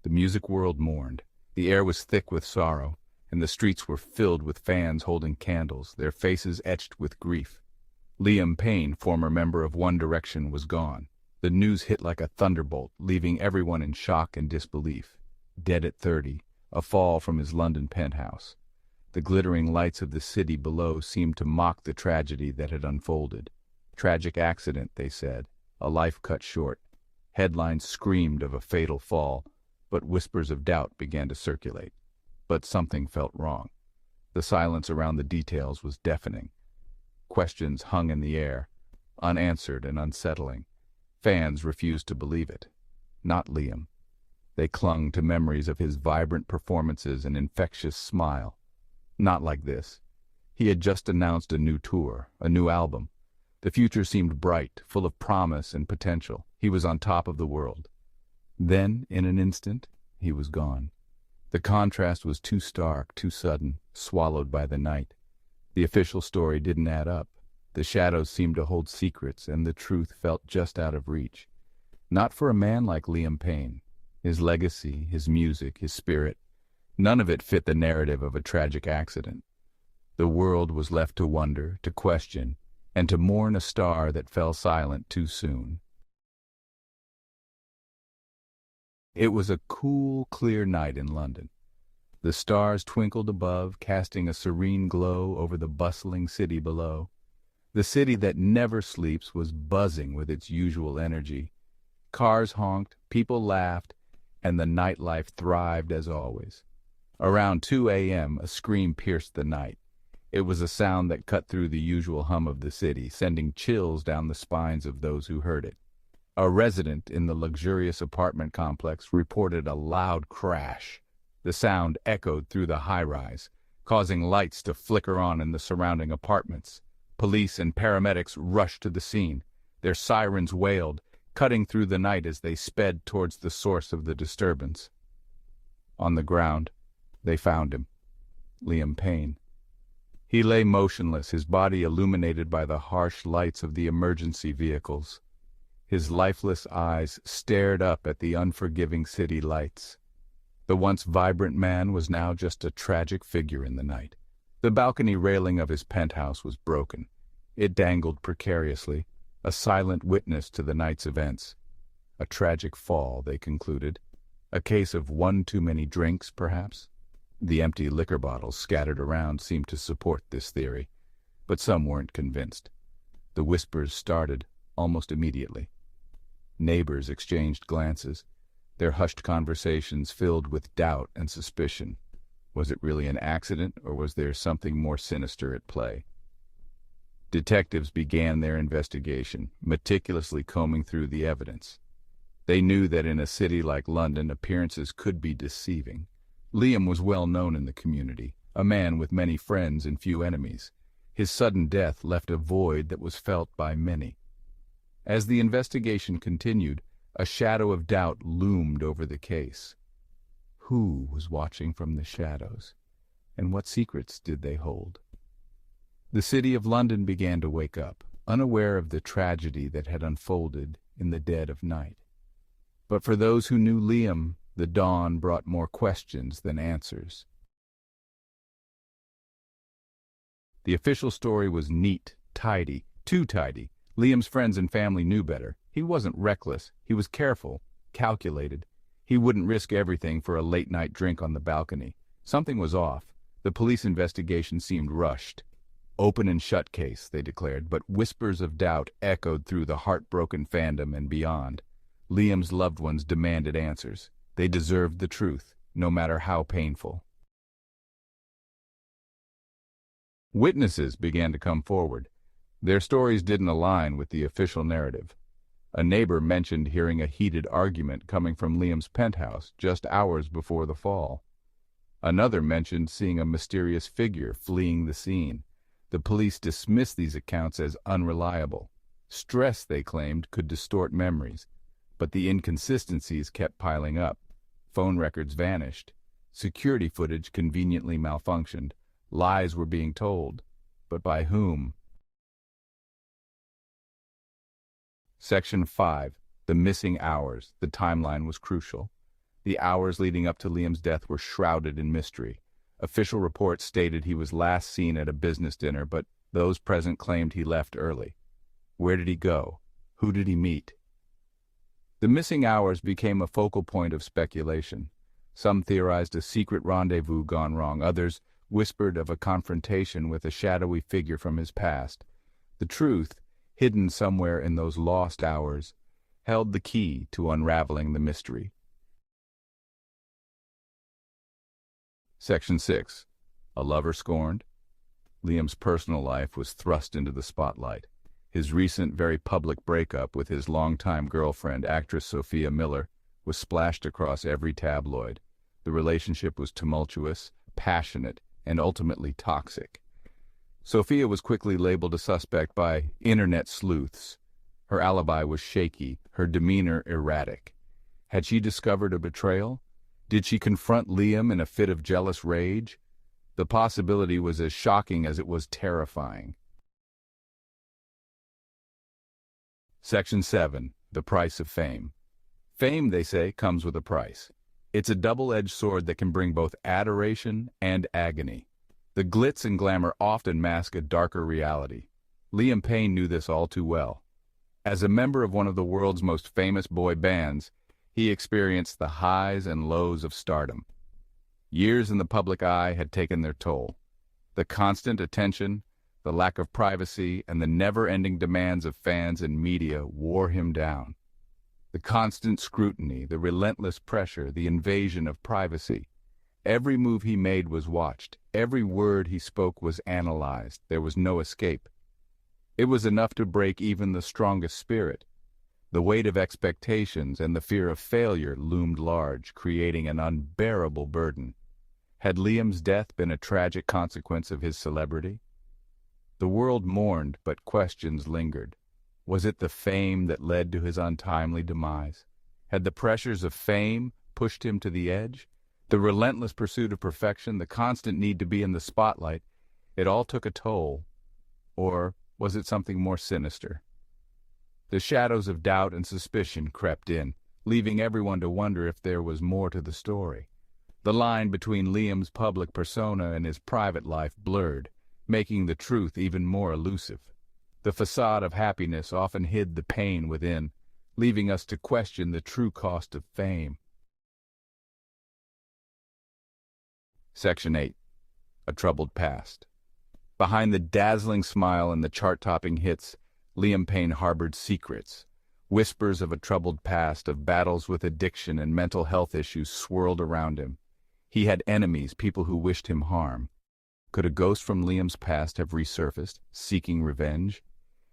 The music world mourned. The air was thick with sorrow, and the streets were filled with fans holding candles, their faces etched with grief. Liam Payne, former member of One Direction, was gone. The news hit like a thunderbolt, leaving everyone in shock and disbelief. Dead at 30, a fall from his London penthouse. The glittering lights of the city below seemed to mock the tragedy that had unfolded. Tragic accident, they said, a life cut short. Headlines screamed of a fatal fall, but whispers of doubt began to circulate. But something felt wrong. The silence around the details was deafening. Questions hung in the air, unanswered and unsettling. Fans refused to believe it. Not Liam. They clung to memories of his vibrant performances and infectious smile. Not like this. He had just announced a new tour, a new album. The future seemed bright, full of promise and potential. He was on top of the world. Then, in an instant, he was gone. The contrast was too stark, too sudden, swallowed by the night. The official story didn't add up. The shadows seemed to hold secrets, and the truth felt just out of reach. Not for a man like Liam Payne. His legacy, his music, his spirit, none of it fit the narrative of a tragic accident. The world was left to wonder, to question, and to mourn a star that fell silent too soon. It was a cool, clear night in London. The stars twinkled above, casting a serene glow over the bustling city below. The city that never sleeps was buzzing with its usual energy. Cars honked, people laughed, and the nightlife thrived as always. Around 2 a.m., a scream pierced the night. It was a sound that cut through the usual hum of the city, sending chills down the spines of those who heard it. A resident in the luxurious apartment complex reported a loud crash. The sound echoed through the high-rise, causing lights to flicker on in the surrounding apartments. Police and paramedics rushed to the scene. Their sirens wailed, cutting through the night as they sped towards the source of the disturbance. On the ground, they found him, Liam Payne. He lay motionless, his body illuminated by the harsh lights of the emergency vehicles. His lifeless eyes stared up at the unforgiving city lights. The once vibrant man was now just a tragic figure in the night. The balcony railing of his penthouse was broken. It dangled precariously, a silent witness to the night's events. A tragic fall, they concluded. A case of one too many drinks, perhaps? The empty liquor bottles scattered around seemed to support this theory, but some weren't convinced. The whispers started almost immediately. Neighbors exchanged glances, their hushed conversations filled with doubt and suspicion. Was it really an accident, or was there something more sinister at play? Detectives began their investigation, meticulously combing through the evidence. They knew that in a city like London, appearances could be deceiving. Liam was well known in the community, a man with many friends and few enemies. His sudden death left a void that was felt by many. As the investigation continued, a shadow of doubt loomed over the case. Who was watching from the shadows, and what secrets did they hold? The city of London began to wake up, unaware of the tragedy that had unfolded in the dead of night. But for those who knew Liam, the dawn brought more questions than answers. The official story was neat, tidy, too tidy. Liam's friends and family knew better. He wasn't reckless. He was careful, calculated. He wouldn't risk everything for a late-night drink on the balcony. Something was off. The police investigation seemed rushed. Open and shut case, they declared, but whispers of doubt echoed through the heartbroken fandom and beyond. Liam's loved ones demanded answers. They deserved the truth, no matter how painful. Witnesses began to come forward. Their stories didn't align with the official narrative. A neighbor mentioned hearing a heated argument coming from Liam's penthouse just hours before the fall. Another mentioned seeing a mysterious figure fleeing the scene. The police dismissed these accounts as unreliable. Stress, they claimed, could distort memories, but the inconsistencies kept piling up. Phone records vanished. Security footage conveniently malfunctioned. Lies were being told, but by whom? Section 5. The missing hours. The timeline was crucial. The hours leading up to Liam's death were shrouded in mystery. Official reports stated he was last seen at a business dinner, but those present claimed he left early. Where did he go? Who did he meet? The missing hours became a focal point of speculation. Some theorized a secret rendezvous gone wrong. Others whispered of a confrontation with a shadowy figure from his past. The truth, hidden somewhere in those lost hours, held the key to unraveling the mystery. Section 6. A Lover Scorned. Liam's personal life was thrust into the spotlight. His recent, very public breakup with his longtime girlfriend, actress Sophia Miller, was splashed across every tabloid. The relationship was tumultuous, passionate, and ultimately toxic. Sophia was quickly labeled a suspect by internet sleuths. Her alibi was shaky, her demeanor erratic. Had she discovered a betrayal? Did she confront Liam in a fit of jealous rage? The possibility was as shocking as it was terrifying. Section 7. The Price of Fame. Fame, they say, comes with a price. It's a double-edged sword that can bring both adoration and agony. The glitz and glamour often mask a darker reality. Liam Payne knew this all too well. As a member of one of the world's most famous boy bands, he experienced the highs and lows of stardom. Years in the public eye had taken their toll. The constant attention, the lack of privacy, and the never-ending demands of fans and media wore him down. The constant scrutiny, the relentless pressure, the invasion of privacy. Every move he made was watched. Every word he spoke was analyzed. There was no escape. It was enough to break even the strongest spirit. The weight of expectations and the fear of failure loomed large, creating an unbearable burden. Had Liam's death been a tragic consequence of his celebrity? The world mourned, but questions lingered. Was it the fame that led to his untimely demise? Had the pressures of fame pushed him to the edge? The relentless pursuit of perfection, the constant need to be in the spotlight, it all took a toll. Or was it something more sinister? The shadows of doubt and suspicion crept in, leaving everyone to wonder if there was more to the story. The line between Liam's public persona and his private life blurred, making the truth even more elusive. The facade of happiness often hid the pain within, leaving us to question the true cost of fame. Section 8. A Troubled Past. Behind the dazzling smile and the chart-topping hits, Liam Payne harbored secrets. Whispers of a troubled past, of battles with addiction and mental health issues swirled around him. He had enemies, people who wished him harm. Could a ghost from Liam's past have resurfaced, seeking revenge?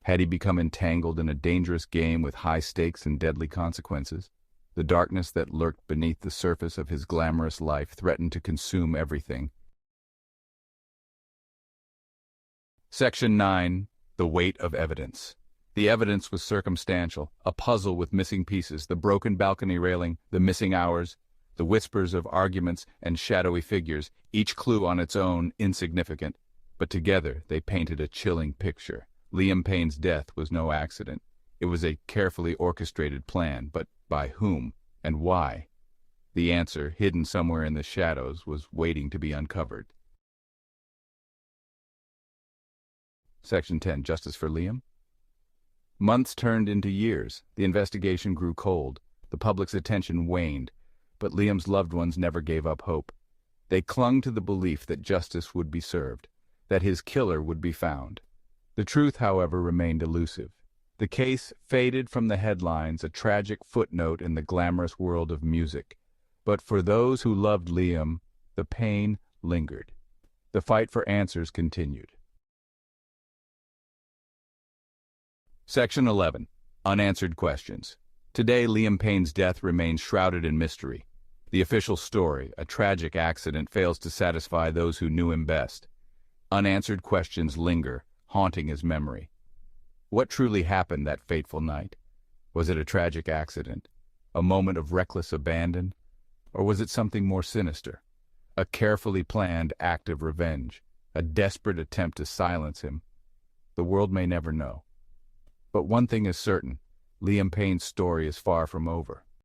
Had he become entangled in a dangerous game with high stakes and deadly consequences? The darkness that lurked beneath the surface of his glamorous life threatened to consume everything. Section 9. The Weight of Evidence. The evidence was circumstantial, a puzzle with missing pieces, the broken balcony railing, the missing hours, the whispers of arguments and shadowy figures, each clue on its own insignificant, but together they painted a chilling picture. Liam Payne's death was no accident. It was a carefully orchestrated plan, but by whom and why? The answer, hidden somewhere in the shadows, was waiting to be uncovered. Section 10. Justice for Liam. Months turned into years. The investigation grew cold. The public's attention waned, but Liam's loved ones never gave up hope. They clung to the belief that justice would be served, that his killer would be found. The truth, however, remained elusive. The case faded from the headlines, a tragic footnote in the glamorous world of music. But for those who loved Liam, the pain lingered. The fight for answers continued. Section 11. Unanswered Questions. Today, Liam Payne's death remains shrouded in mystery. The official story, a tragic accident, fails to satisfy those who knew him best. Unanswered questions linger, haunting his memory. What truly happened that fateful night? Was it a tragic accident? A moment of reckless abandon? Or was it something more sinister? A carefully planned act of revenge? A desperate attempt to silence him? The world may never know. But one thing is certain, Liam Payne's story is far from over.